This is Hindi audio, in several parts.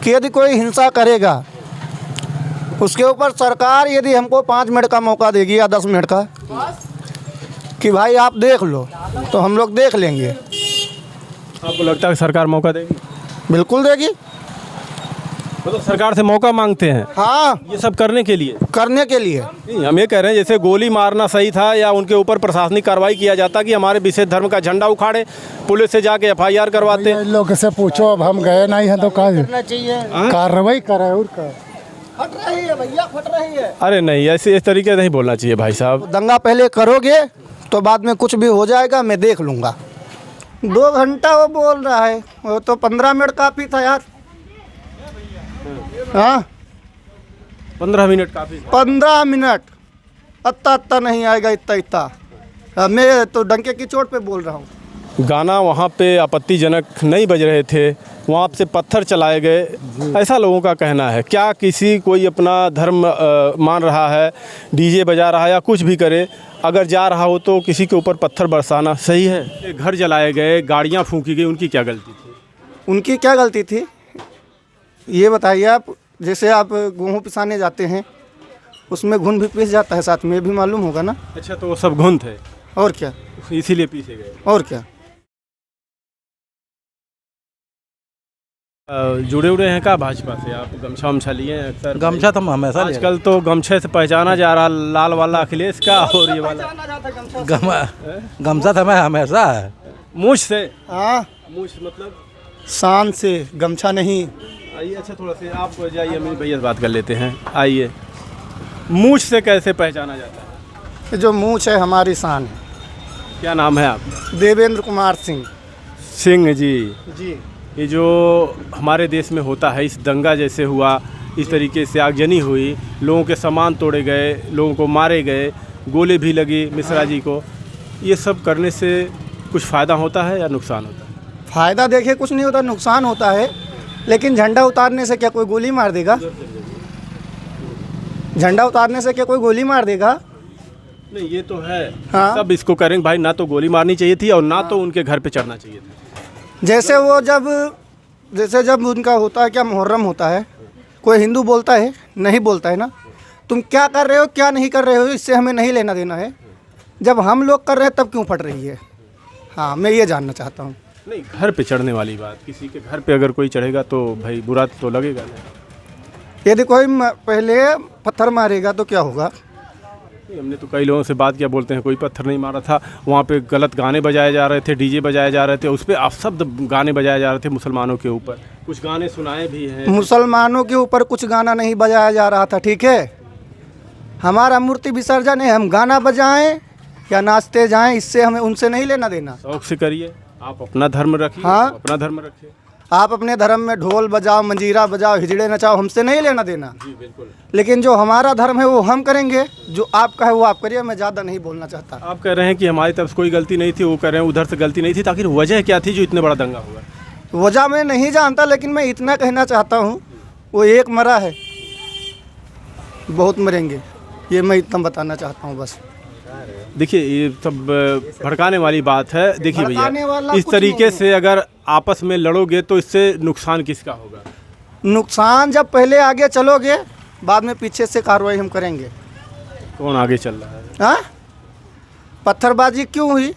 कि यदि कोई हिंसा करेगा उसके ऊपर सरकार यदि हमको 5 मिनट का मौका देगी या 10 मिनट का कि भाई आप देख लो, तो हम लोग देख लेंगे। आपको लगता है सरकार मौका देगी? बिल्कुल देगी। तो सरकार से मौका मांगते हैं हाँ, ये सब करने के लिए? करने के लिए। नहीं, हम ये कह रहे हैं जैसे गोली मारना सही था या उनके ऊपर प्रशासनिक कार्रवाई किया जाता कि हमारे विशेष धर्म का झंडा उखाड़े, पुलिस से जाके FIR करवाते। इन लोग से पूछो, अब हम गए नहीं हैं तो क्या कार्रवाई करे और क्या? फट रही है भैया, फट रही है। अरे नहीं, ऐसे इस तरीके से नहीं बोलना चाहिए भाई साहब। दंगा पहले करोगे तो बाद में कुछ भी हो जाएगा, मैं देख लूँगा। 2 घंटा वो बोल रहा है, वो तो 15 मिनट काफ़ी था यार। हाँ, 15 मिनट काफ़ी। 15 मिनट, अत्ता नहीं आएगा इतना। मैं तो डंके की चोट पे बोल रहा हूँ। गाना वहाँ पे आपत्तिजनक नहीं बज रहे थे, वहाँ से पत्थर चलाए गए, ऐसा लोगों का कहना है। क्या किसी कोई अपना धर्म मान रहा है, DJ बजा रहा है या कुछ भी करे, अगर जा रहा हो तो किसी के ऊपर पत्थर बरसाना सही है? घर जलाए गए, गाड़ियाँ फूंकी गई, उनकी क्या गलती थी? उनकी क्या गलती थी ये बताइए आप। जैसे आप गेहूँ पिसाने जाते हैं, उसमें घुन भी पिस जाता है साथ में, भी मालूम होगा ना। अच्छा, तो वो सब घुन थे और क्या, इसीलिए पीछे गए? और क्या। जुड़े हुए हैं का भाजपा से आप? गमछा वमछा लिए हैं अक्सर? गमछा तो हम हमेशा लिए। आजकल तो गमछे से पहचाना जा रहा, लाल वाला अखिलेश का और ये वाला गमछा तो हमें हमेशा है। मूछ से? हाँ, मूछ मतलब शान से, गमछा नहीं। आइए, अच्छा थोड़ा सा आप जाइए, मेरे भैया से बात कर लेते हैं। आइए, मूछ से कैसे पहचाना जाता है? ये जो मूछ है हमारी शान है। क्या नाम है आपका? देवेंद्र कुमार सिंह सिंह जी। जी। ये जो हमारे देश में होता है, इस दंगा जैसे हुआ, इस तरीके से आगजनी हुई, लोगों के सामान तोड़े गए, लोगों को मारे गए, गोली भी लगी मिश्रा जी को, ये सब करने से कुछ फ़ायदा होता है या नुकसान होता है? फ़ायदा देखिए कुछ नहीं होता, नुकसान होता है। लेकिन झंडा उतारने से क्या कोई गोली मार देगा? झंडा उतारने से क्या कोई गोली मार देगा? नहीं, ये तो है। हाँ। सब इसको करेंगे भाई, ना तो गोली मारनी चाहिए थी और ना तो उनके घर पे चढ़ना चाहिए था। जैसे जब उनका होता है, क्या मुहर्रम होता है, कोई हिंदू बोलता है, नहीं बोलता है ना, तुम क्या कर रहे हो क्या नहीं कर रहे हो, इससे हमें नहीं लेना देना है। जब हम लोग कर रहे हैं तब क्यों फट रही है? हाँ, मैं ये जानना चाहता हूँ। नहीं, घर पे चढ़ने वाली बात, किसी के घर पे अगर कोई चढ़ेगा तो भाई बुरा तो लगेगा ना। यदि कोई पहले पत्थर मारेगा तो क्या होगा? हमने तो कई लोगों से बात किया, बोलते हैं कोई पत्थर नहीं मारा था, वहाँ पे गलत गाने बजाए जा रहे थे, DJ बजाए जा रहे थे, उस पर अपशब्द गाने बजाए जा रहे थे मुसलमानों के ऊपर, कुछ गाने सुनाए भी हैं। मुसलमानों के ऊपर कुछ गाना नहीं बजाया जा रहा था, ठीक है। हमारा मूर्ति विसर्जन है, हम गाना बजाएं या नाचते जाएं, इससे हमें उनसे नहीं लेना देना। शौक से करिए, आप अपना धर्म रखिए। हाँ। अपना धर्म रखिए। आप अपने धर्म में ढोल बजाओ, मंजीरा बजाओ, हिजड़े नचाओ, हमसे नहीं लेना देना। जी बिल्कुल। लेकिन जो हमारा धर्म है वो हम करेंगे, जो आपका है वो आप करिए। मैं ज़्यादा नहीं बोलना चाहता। आप कह रहे हैं कि हमारी तरफ से कोई गलती नहीं थी, वो कह रहे हैं उधर से गलती नहीं थी, ताकि वजह क्या थी जो इतने बड़ा दंगा हुआ? वजह मैं नहीं जानता, लेकिन मैं इतना कहना चाहता हूँ, वो एक मरा है, बहुत मरेंगे, ये मैं इतना बताना चाहता हूँ बस। देखिए, ये सब भड़काने वाली बात है। देखिए भड़काने भैया, वाला इस कुछ तरीके नहीं से अगर आपस में लड़ोगे तो इससे नुकसान किसका होगा? नुकसान जब पहले आगे चलोगे, बाद में पीछे से कार्रवाई हम करेंगे। कौन आगे चल रहा है? हाँ, पत्थरबाजी क्यों हुई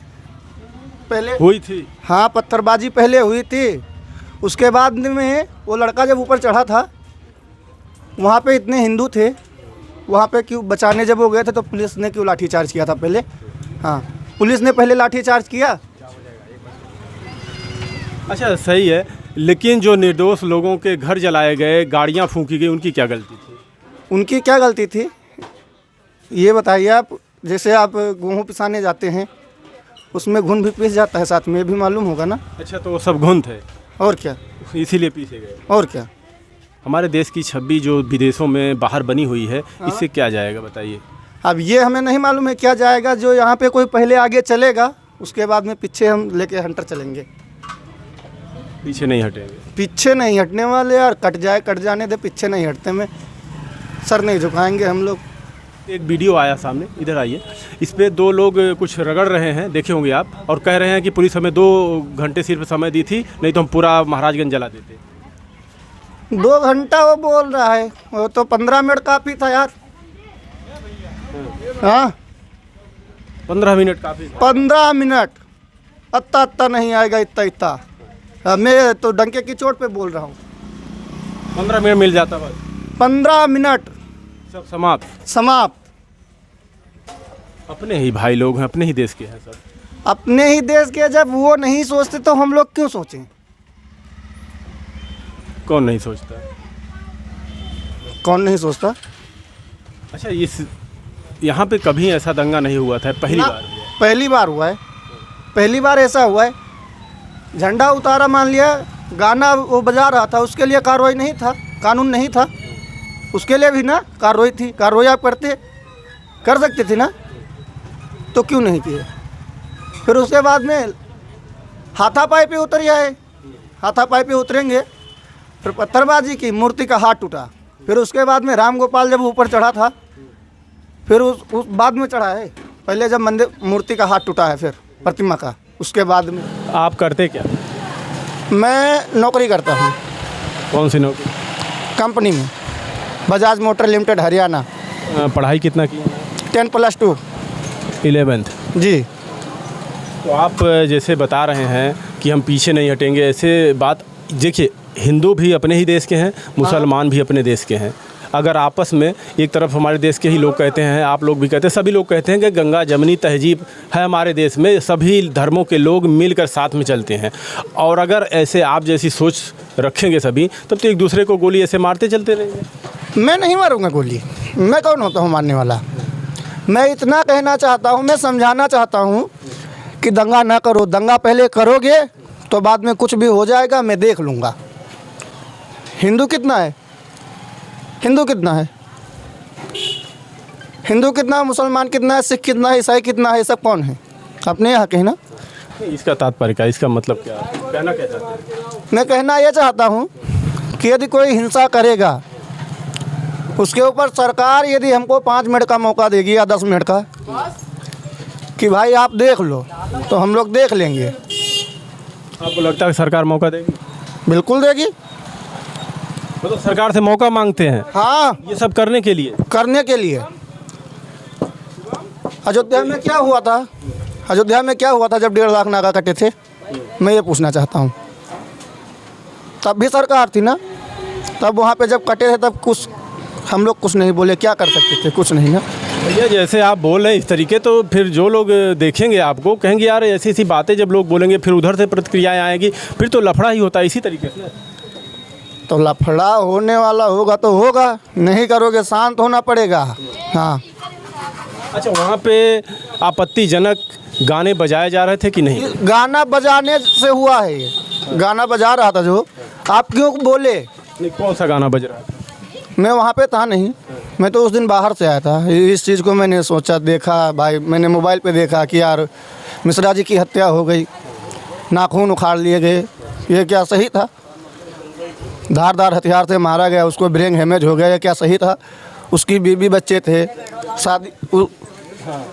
पहले? हुई थी। हाँ, पत्थरबाजी पहले हुई थी। उसके बाद में वो लड़का जब ऊपर चढ़ा था, वहाँ पे इतने हिंदू थे, वहाँ पे क्यों बचाने जब वो गए थे तो पुलिस ने क्यों लाठीचार्ज किया था पहले? हाँ, पुलिस ने पहले लाठीचार्ज किया। अच्छा, सही है, लेकिन जो निर्दोष लोगों के घर जलाए गए, गाड़ियाँ फूंकी गई, उनकी क्या गलती थी? उनकी क्या गलती थी ये बताइए आप। जैसे आप गेहूँ पिसाने जाते हैं, उसमें घुन भी पिस जाता है साथ में, भी मालूम होगा ना। अच्छा, तो वो सब घुन थे और क्या, इसीलिए पीछे गए? और क्या। हमारे देश की छवि जो विदेशों में बाहर बनी हुई है, इससे क्या जाएगा बताइए? अब ये हमें नहीं मालूम है क्या जाएगा। जो यहाँ पे कोई पहले आगे चलेगा, उसके बाद में पीछे हम लेके हंटर चलेंगे। पीछे नहीं हटेंगे? पीछे नहीं हटने वाले यार, कट जाए कट जाने दे, पीछे नहीं हटते में सर नहीं झुकाएंगे हम लोग। एक वीडियो आया सामने, इधर आइए। इस पे 2 लोग कुछ रगड़ रहे हैं, देखे होंगे आप, और कह रहे हैं कि पुलिस हमें 2 घंटे सिर्फ समय दी थी, नहीं तो हम पूरा महाराजगंज जला देते। 2 घंटा वो बोल रहा है, वो तो 15 मिनट काफ़ी था यार। हाँ 15 मिनट काफ़ी। 15 मिनट, अत्ता नहीं आएगा इतना। मैं तो डंके की चोट पे बोल रहा हूँ। 15 मिनट मिल जाता बस, 15 मिनट सब समाप्त। समाप्त। अपने ही भाई लोग हैं, अपने ही देश के हैं सब। अपने ही देश के जब वो नहीं सोचते तो हम लोग क्यों सोचें? कौन नहीं सोचता? कौन नहीं सोचता? अच्छा, इस यहाँ पे कभी ऐसा दंगा नहीं हुआ था, पहली ना, बार हुआ? पहली बार हुआ है। पहली बार ऐसा हुआ है। झंडा उतारा, मान लिया, गाना वो बजा रहा था, उसके लिए कार्रवाई नहीं था, कानून नहीं था, उसके लिए भी ना कार्रवाई थी। कार्रवाई आप कर सकते थे ना, तो क्यों नहीं किए? फिर उसके बाद में हाथापाई पे उतर आए। हाथापाई पे उतरेंगे, फिर पत्थरबाजी की, मूर्ति का हाथ टूटा। फिर उसके बाद में राम गोपाल जब ऊपर चढ़ा था, फिर उस बाद में चढ़ा है। पहले जब मंदिर मूर्ति का हाथ टूटा है, फिर प्रतिमा का, उसके बाद में। आप करते क्या? मैं नौकरी करता हूँ कौन सी नौकरी? कंपनी में, बजाज मोटर लिमिटेड, हरियाणा। पढ़ाई कितना की? 10+2। 11th। जी। तो आप जैसे बता रहे हैं कि हम पीछे नहीं हटेंगे, ऐसे बात, देखिए हिंदू भी अपने ही देश के हैं, मुसलमान भी अपने देश के हैं। अगर आपस में एक तरफ हमारे देश के ही लोग कहते हैं, आप लोग भी कहते हैं, सभी लोग कहते हैं कि गंगा जमनी तहजीब है हमारे देश में, सभी धर्मों के लोग मिलकर साथ में चलते हैं। और अगर ऐसे आप जैसी सोच रखेंगे सभी, तब तो एक दूसरे को गोली ऐसे मारते चलते रहेंगे। मैं नहीं मारूंगा गोली, मैं कौन होता हूँ मारने वाला? मैं इतना कहना चाहता हूँ, मैं समझाना चाहता हूँ कि दंगा ना करो। दंगा पहले करोगे तो बाद में कुछ भी हो जाएगा, मैं देख लूँगा। हिंदू कितना है? हिंदू कितना है? हिंदू कितना है? मुसलमान कितना है? सिख कितना है? ईसाई कितना है? ये सब कौन है? अपने यहाँ के हैं ना। इसका तात्पर्य क्या, इसका मतलब क्या कहना क्या चाहते हैं? मैं कहना ये चाहता हूँ कि यदि कोई हिंसा करेगा, उसके ऊपर सरकार यदि हमको 5 मिनट का मौका देगी या 10 मिनट का, कि भाई आप देख लो, तो हम लोग देख लेंगे। आपको लगता है कि सरकार मौका देगी? बिल्कुल देगी। मतलब सरकार से मौका मांगते हैं हाँ, ये सब करने के लिए? करने के लिए। अयोध्या में क्या हुआ था? अयोध्या में क्या हुआ था जब 1.5 लाख नागा कटे थे? मैं ये पूछना चाहता हूँ। तब भी सरकार थी ना, तब वहाँ पे जब कटे थे तब कुछ हम लोग कुछ नहीं बोले, क्या कर सकते थे? कुछ नहीं ना। भैया जैसे आप बोल रहे हैं इस तरीके, तो फिर जो लोग देखेंगे आपको कहेंगे यार ऐसी ऐसी बातें जब लोग बोलेंगे, फिर उधर से प्रतिक्रियाएं आएगी, फिर तो लफड़ा ही होता है इसी तरीके से। तो लफड़ा होने वाला होगा तो होगा, नहीं करोगे शांत होना पड़ेगा। हाँ। अच्छा, वहाँ पे आपत्तिजनक गाने बजाए जा रहे थे कि नहीं? गाना बजाने से हुआ है ये। गाना बजा रहा था जो, आप क्यों बोले? नहीं, कौन सा गाना बज रहा था? मैं वहाँ पे था नहीं, मैं तो उस दिन बाहर से आया था। इस चीज़ को मैंने सोचा, देखा भाई, मैंने मोबाइल पे देखा कि यार मिश्रा जी की हत्या हो गई, नाखून उखाड़ लिए गए, ये क्या सही था? धारदार हथियार से मारा गया, उसको ब्रेन हेमेज हो गया, ये क्या सही था? उसकी बीवी बच्चे थे, शादी,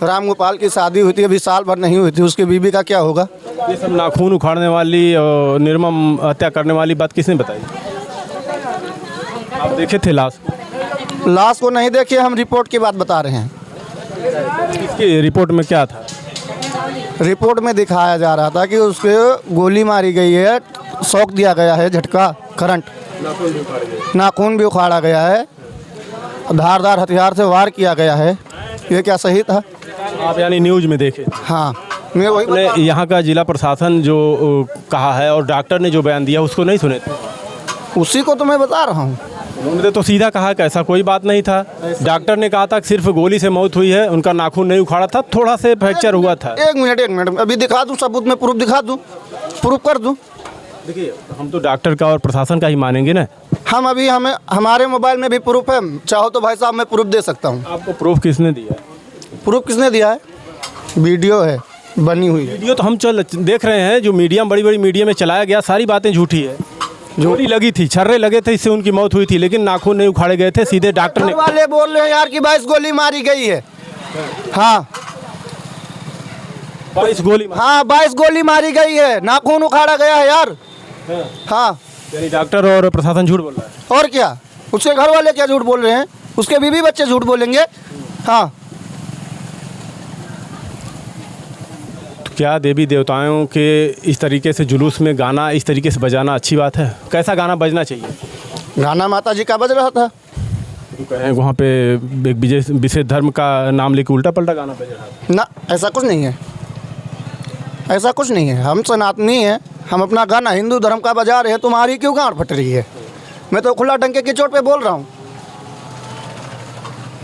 राम गोपाल की शादी हुई थी, अभी साल भर नहीं हुई थी, उसकी बीवी का क्या होगा? ये सब नाखून उखाड़ने वाली और निर्मम हत्या करने वाली बात किसने बताई? आप देखे थे लाश? लाश को नहीं देखिए, हम रिपोर्ट की बात बता रहे हैं। इसकी रिपोर्ट में क्या था? रिपोर्ट में दिखाया जा रहा था कि उसके गोली मारी गई है, शॉक दिया गया है, झटका, करंट, नाखून भी उखाड़ा गया है, धारदार हथियार से वार किया गया है। ये क्या सही था? आप यानी न्यूज़ में देखे? हाँ, मैं वही आपने यहाँ का जिला प्रशासन जो कहा है और डॉक्टर ने जो बयान दिया उसको नहीं सुने थे? उसी को तो मैं बता रहा हूँ। उन्होंने तो सीधा कहा कि ऐसा कोई बात नहीं था। डॉक्टर ने कहा था कि सिर्फ गोली से मौत हुई है, उनका नाखून नहीं उखाड़ा था, थोड़ा से फ्रैक्चर हुआ था। एक मिनट, अभी दिखा दूँ सबूत में, प्रूफ दिखा दूँ, प्रूफ कर दूँ। देखिए, हम तो डॉक्टर का और प्रशासन का ही मानेंगे ना। हम अभी हमारे मोबाइल में भी प्रूफ है, चाहो तो भाई साहब मैं प्रूफ दे सकता हूँ। आपको प्रूफ किसने दिया? प्रूफ किसने दिया है? वीडियो है, बनी हुई है। वीडियो तो हम देख रहे हैं, जो मीडिया बड़ी बड़ी मीडिया में चलाया गया, सारी बातें झूठी है। गोली लगी थी, छर्रे लगे थे, इससे उनकी मौत हुई थी, लेकिन नाखून नहीं उखाड़े गए थे, सीधे डॉक्टर ने। वाले बोल रहे हैं यार कि 22 गोली मारी गई है। हाँ 22 गोली? हाँ 22 गोली मारी गई है, नाखून उखाड़ा गया है यार। हाँ, यानी डॉक्टर और प्रशासन झूठ बोल रहा है। और क्या, उसके घर वाले क्या झूठ बोल रहे हैं, उसके बीवी बच्चे झूठ बोलेंगे। हाँ, तो क्या देवी देवताओं के इस तरीके से जुलूस में गाना इस तरीके से बजाना अच्छी बात है? कैसा गाना बजना चाहिए? गाना माता जी का बज रहा था। तो कहें वहाँ पे एक विशेष धर्म का नाम लेके उल्टा पल्टा गाना बज रहा है। ना, ऐसा कुछ नहीं है, ऐसा कुछ नहीं है। हम सनातनी हैं, हम अपना गाना हिंदू धर्म का बजा रहे हैं। तुम्हारी क्यों गांड फट रही है? मैं तो खुला डंके की चोट पे बोल रहा हूँ।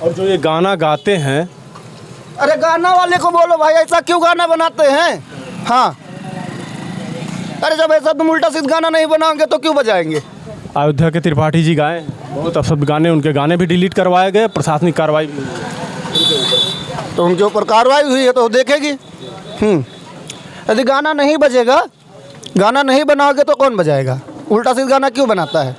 और जो ये गाना गाते हैं, अरे गाना वाले को बोलो भाई, ऐसा क्यों गाना बनाते हैं? हाँ, अरे जब ऐसा तुम उल्टा सीधा गाना नहीं बनाओगे तो क्यों बजाएंगे? अयोध्या के त्रिपाठी जी गाए बहुत अपशब्द गाने, उनके गाने भी डिलीट करवाए गए, प्रशासनिक कार्रवाई भी हुई। तो उनके ऊपर कार्रवाई हुई है तो देखेगी। यदि गाना नहीं बजेगा, गाना नहीं बनाओगे तो कौन बजाएगा? उल्टा सीधा गाना क्यों बनाता है?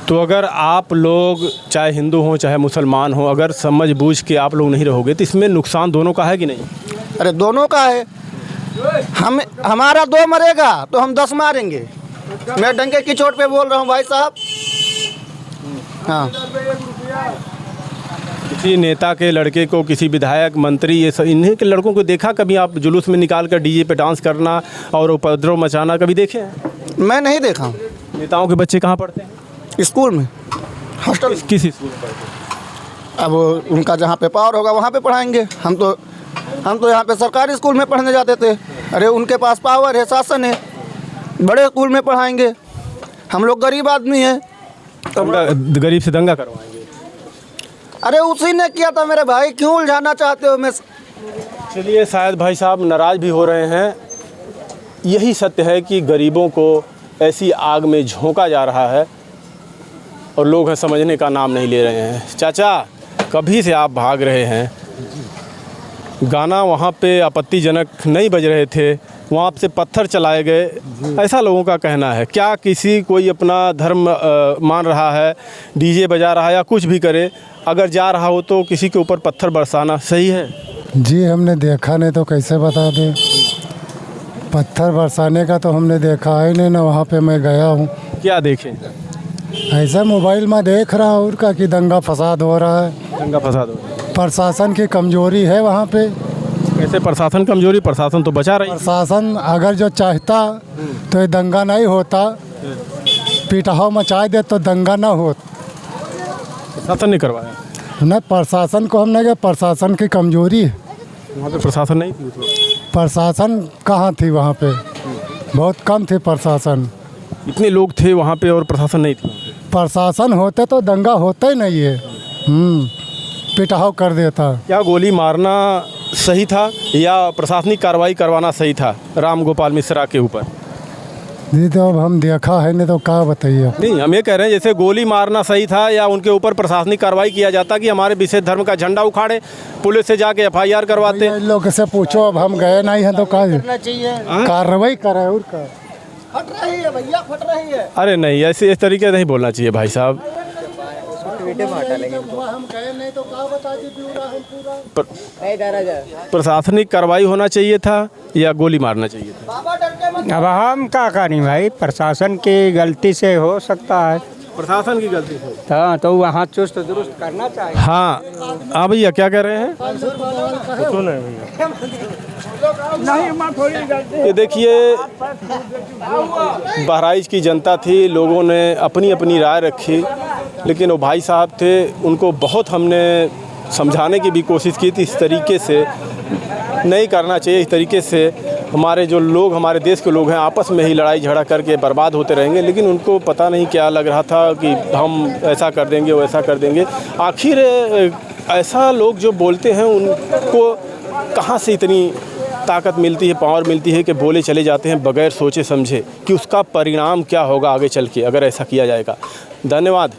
तो अगर आप लोग चाहे हिंदू हो चाहे मुसलमान हो, अगर समझ बूझ के आप लोग नहीं रहोगे तो इसमें नुकसान दोनों का है कि नहीं? अरे दोनों का है। हमारा 2 मरेगा तो हम 10 मारेंगे। मैं डंके की चोट पे बोल रहा हूँ भाई साहब। हाँ, किसी नेता के लड़के को, किसी विधायक मंत्री, ये सब इन्हीं के लड़कों को देखा कभी आप जुलूस में निकाल कर डीजे पे डांस करना और उपद्रव मचाना कभी देखे हैं? मैं नहीं देखा हूँ। नेताओं के बच्चे कहाँ पढ़ते हैं? स्कूल में, हॉस्टल। किस स्कूल में पढ़ते हैं? अब उनका जहाँ पे पावर होगा वहाँ पे पढ़ाएंगे। हम तो यहाँ पे सरकारी स्कूल में पढ़ने जाते थे। अरे उनके पास पावर है, शासन है, बड़े स्कूल में पढ़ाएंगे। हम लोग गरीब आदमी हैं तो गरीब से दंगा करवाएंगे। अरे उसी ने किया था मेरे भाई, क्यों उलझाना चाहते हो? मैं चलिए, शायद भाई साहब नाराज़ भी हो रहे हैं। यही सत्य है कि गरीबों को ऐसी आग में झोंका जा रहा है और लोग हैं समझने का नाम नहीं ले रहे हैं। चाचा, कभी से आप भाग रहे हैं, गाना वहाँ पे आपत्तिजनक नहीं बज रहे थे, वहाँ से पत्थर चलाए गए, ऐसा लोगों का कहना है। क्या किसी कोई अपना धर्म मान रहा है, डीजे बजा रहा है या कुछ भी करे, अगर जा रहा हो तो किसी के ऊपर पत्थर बरसाना सही है? जी हमने देखा नहीं तो कैसे बता दें। पत्थर बरसाने का तो हमने देखा ही नहीं ना, वहाँ पे मैं गया हूँ। क्या देखें? ऐसा मोबाइल में देख रहा हूँ उनका कि दंगा फसाद हो रहा है। दंगा फसाद हो रहा है। प्रशासन की कमजोरी है वहाँ पे। कैसे प्रशासन कमजोरी? प्रशासन तो बचा रही है। प्रशासन अगर जो चाहता तो ये दंगा नहीं होता, पिटाव मचाए दे तो दंगा ना हो। प्रशासन ने करवाया? न, प्रशासन को हमने कहा प्रशासन की कमजोरी है। वहाँ पे प्रशासन नहीं थी? प्रशासन कहाँ थी वहाँ पे? बहुत कम थी प्रशासन। इतने लोग थे वहाँ पे और प्रशासन नहीं थी? प्रशासन होते तो दंगा होता ही नहीं है। पिटाव कर देता। क्या गोली मारना सही था या प्रशासनिक कार्रवाई करवाना सही था राम गोपाल मिश्रा के ऊपर? जी तो अब हम देखा है नहीं तो क्या बताइए। नहीं, हम ये कह रहे हैं जैसे गोली मारना सही था या उनके ऊपर प्रशासनिक कार्रवाई किया जाता कि हमारे विशेष धर्म का झंडा उखाड़े, पुलिस से जाके FIR करवाते। इन लोग से पूछो, अब हम गए नहीं हैं तो क्या कार्रवाई करे। और क्या फट रही है भैया, फट रही है। अरे नहीं, ऐसे इस तरीके नहीं बोलना चाहिए भाई साहब। हम गए नहीं तो क्या बता दी पूरा। प्रशासनिक कार्रवाई होना चाहिए था या गोली मारना चाहिए था? अब हम क्या करें भाई, प्रशासन की गलती से हो सकता है। प्रशासन की गलती से? हाँ, तो वहाँ चुस्त दुरुस्त करना चाहिए। हाँ, भैया क्या कह रहे हैं? ये देखिए, बहराइच की जनता थी, लोगों ने अपनी अपनी राय रखी, लेकिन वो भाई साहब थे, उनको बहुत हमने समझाने की भी कोशिश की थी इस तरीके से नहीं करना चाहिए। इस तरीके से हमारे जो लोग, हमारे देश के लोग हैं, आपस में ही लड़ाई झगड़ा करके बर्बाद होते रहेंगे, लेकिन उनको पता नहीं क्या लग रहा था कि हम ऐसा कर देंगे, वैसा कर देंगे। आखिर ऐसा लोग जो बोलते हैं उनको कहाँ से इतनी ताकत मिलती है, पावर मिलती है कि बोले चले जाते हैं बगैर सोचे समझे कि उसका परिणाम क्या होगा आगे चल के अगर ऐसा किया जाएगा। धन्यवाद।